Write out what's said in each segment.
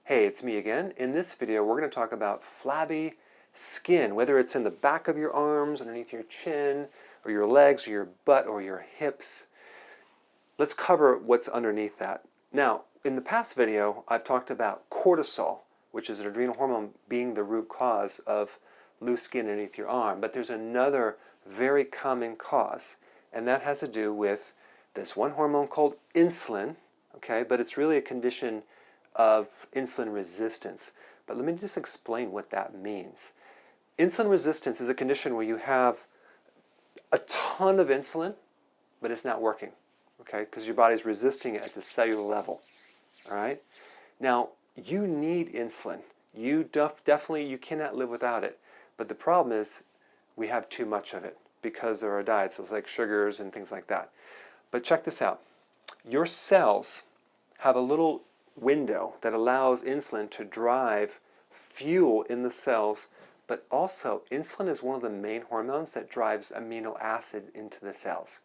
Hey, it's me again. In this video, we're going to talk about flabby skin, whether it's in the back of your arms, underneath your chin, or your legs, or your butt, or your hips. Let's cover what's underneath that. Now, in the past video, I've talked about cortisol, which is an adrenal hormone being the root cause of loose skin underneath your arm. But there's another very common cause, and that has to do with this one hormone called insulin, okay? But it's really a condition of insulin resistance. But let me just explain what that means. Insulin resistance is a condition where you have a ton of insulin, but it's not working, okay? Because your body's resisting it at the cellular level, all right? Now, you need insulin. You definitely cannot live without it. But the problem is we have too much of it because of our diet, so it's like sugars and things like that. But check this out. Your cells have a little window that allows insulin to drive fuel in the cells, but also insulin is one of the main hormones that drives amino acid into the cells.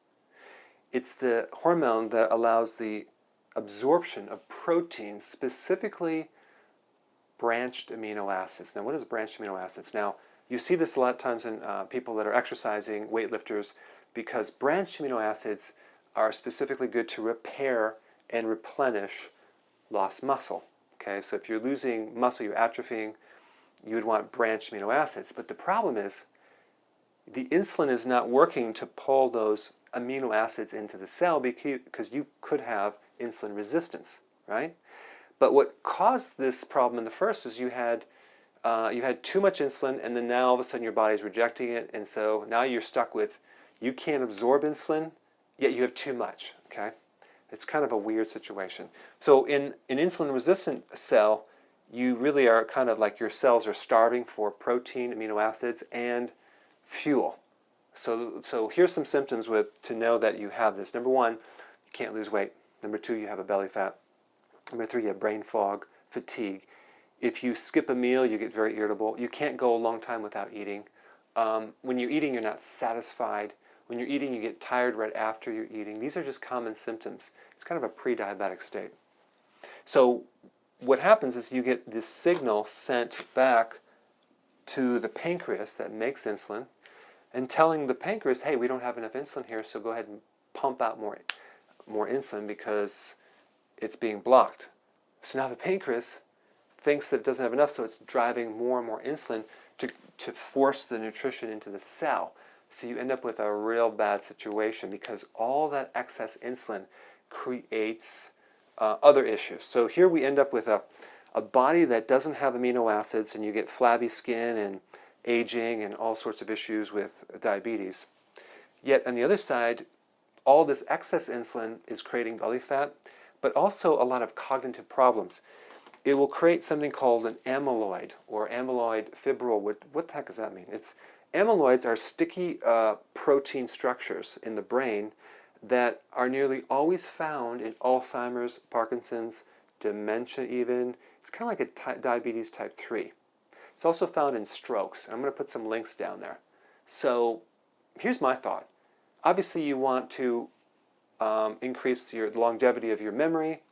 It's the hormone that allows the absorption of proteins, specifically branched amino acids. Now, what is branched amino acids? Now, you see this a lot of times in people that are exercising, weightlifters, because branched amino acids are specifically good to repair and replenish lost muscle. Okay, so if you're losing muscle, you're atrophying, you would want branched amino acids. But the problem is the insulin is not working to pull those amino acids into the cell because you could have insulin resistance, right? But what caused this problem in the first is you had too much insulin, and then now all of a sudden your body's rejecting it, and so now you're stuck with, you can't absorb insulin, yet you have too much, okay? It's kind of a weird situation. So in an insulin-resistant cell, you really are kind of like your cells are starving for protein, amino acids, and fuel. So here's some symptoms to know that you have this. Number one, you can't lose weight. Number two, you have a belly fat. Number three, you have brain fog, fatigue. If you skip a meal, you get very irritable. You can't go a long time without eating. When you're eating, you're not satisfied. When you're eating, you get tired right after you're eating. These are just common symptoms. It's kind of a pre-diabetic state. So what happens is you get this signal sent back to the pancreas that makes insulin and telling the pancreas, hey, we don't have enough insulin here, so go ahead and pump out more insulin because it's being blocked. So now the pancreas thinks that it doesn't have enough, so it's driving more and more insulin to force the nutrition into the cell. So you end up with a real bad situation because all that excess insulin creates other issues. So here we end up with a body that doesn't have amino acids, and you get flabby skin and aging and all sorts of issues with diabetes. Yet on the other side, all this excess insulin is creating belly fat, but also a lot of cognitive problems. It will create something called an amyloid or amyloid fibril. What the heck does that mean? Amyloids are sticky protein structures in the brain that are nearly always found in Alzheimer's, Parkinson's, dementia even. It's kind of like a diabetes type 3. It's also found in strokes. I'm going to put some links down there. So here's my thought. Obviously you want to increase the longevity of your memory,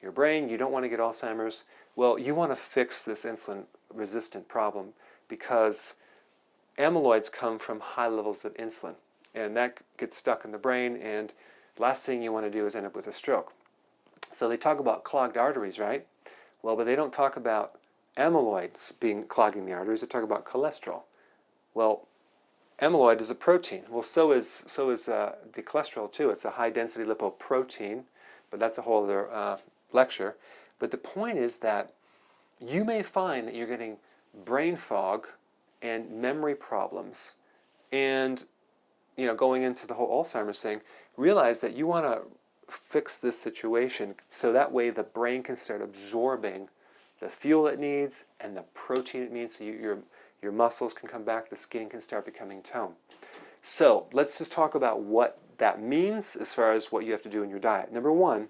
your brain. You don't want to get Alzheimer's. Well, you want to fix this insulin resistant problem because amyloids come from high levels of insulin, and that gets stuck in the brain, and last thing you want to do is end up with a stroke. So they talk about clogged arteries, right? Well, but they don't talk about amyloids clogging the arteries. They talk about cholesterol. Well, amyloid is a protein. Well, so is the cholesterol too. It's a high-density lipoprotein, but that's a whole other lecture. But the point is that you may find that you're getting brain fog and memory problems, and going into the whole Alzheimer's thing, realize that you want to fix this situation so that way the brain can start absorbing the fuel it needs and the protein it needs, so your muscles can come back, the skin can start becoming toned. So let's just talk about what that means as far as what you have to do in your diet. Number one,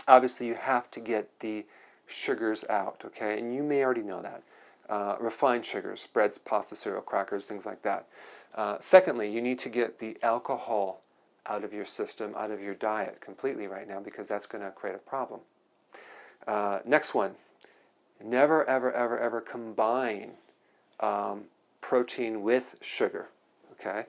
obviously you have to get the sugars out, okay? And you may already know that. Refined sugars, breads, pasta, cereal, crackers, things like that. Secondly, you need to get the alcohol out of your system, out of your diet completely right now, because that's going to create a problem. Next one, Never, ever, ever, ever combine protein with sugar, okay?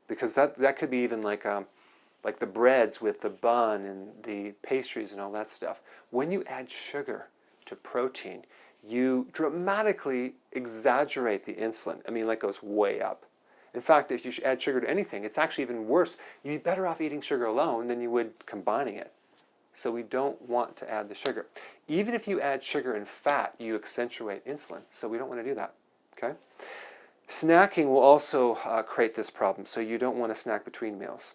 Because that could be even like the breads with the bun and the pastries and all that stuff. When you add sugar to protein, you dramatically exaggerate the insulin. I mean, like goes way up. In fact, if you add sugar to anything, it's actually even worse. You'd be better off eating sugar alone than you would combining it. So we don't want to add the sugar. Even if you add sugar and fat, you accentuate insulin. So we don't want to do that, okay? Snacking will also create this problem, so you don't want to snack between meals.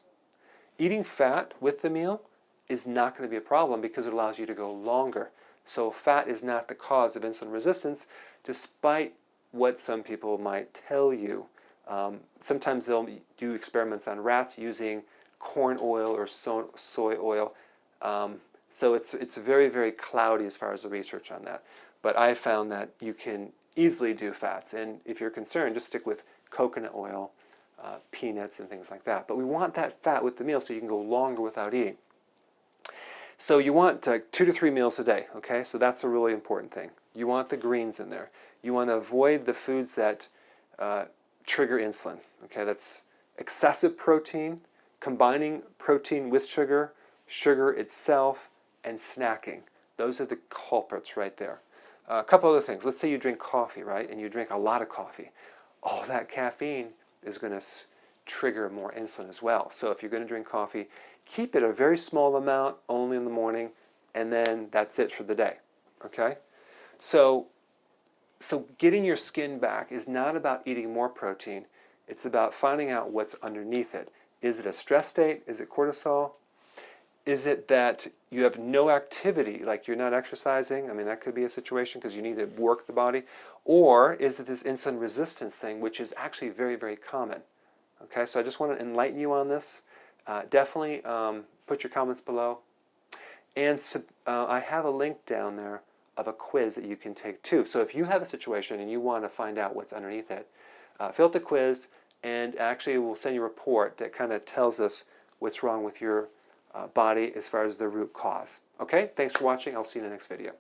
Eating fat with the meal is not going to be a problem because it allows you to go longer. So fat is not the cause of insulin resistance, despite what some people might tell you. Sometimes they'll do experiments on rats using corn oil or soy oil. So it's very, very cloudy as far as the research on that. But I found that you can easily do fats. And if you're concerned, just stick with coconut oil, peanuts, and things like that. But we want that fat with the meal so you can go longer without eating. So you want 2 to 3 meals a day, okay? So that's a really important thing. You want the greens in there. You want to avoid the foods that trigger insulin, okay? That's excessive protein, combining protein with sugar, sugar itself, and snacking. Those are the culprits right there. A couple other things. Let's say you drink coffee, right? And you drink a lot of coffee. All that caffeine is going to trigger more insulin as well. So if you're going to drink coffee, keep it a very small amount, only in the morning, and then that's it for the day, okay? So getting your skin back is not about eating more protein. It's about finding out what's underneath it. Is it a stress state? Is it cortisol? Is it that you have no activity, like you're not exercising? I mean, that could be a situation because you need to work the body. Or is it this insulin resistance thing, which is actually very, very common? Okay, so I just want to enlighten you on this. Definitely put your comments below. And I have a link down there of a quiz that you can take too. So if you have a situation and you want to find out what's underneath it, fill out the quiz, and actually we'll send you a report that kind of tells us what's wrong with your body as far as the root cause. Okay, thanks for watching. I'll see you in the next video.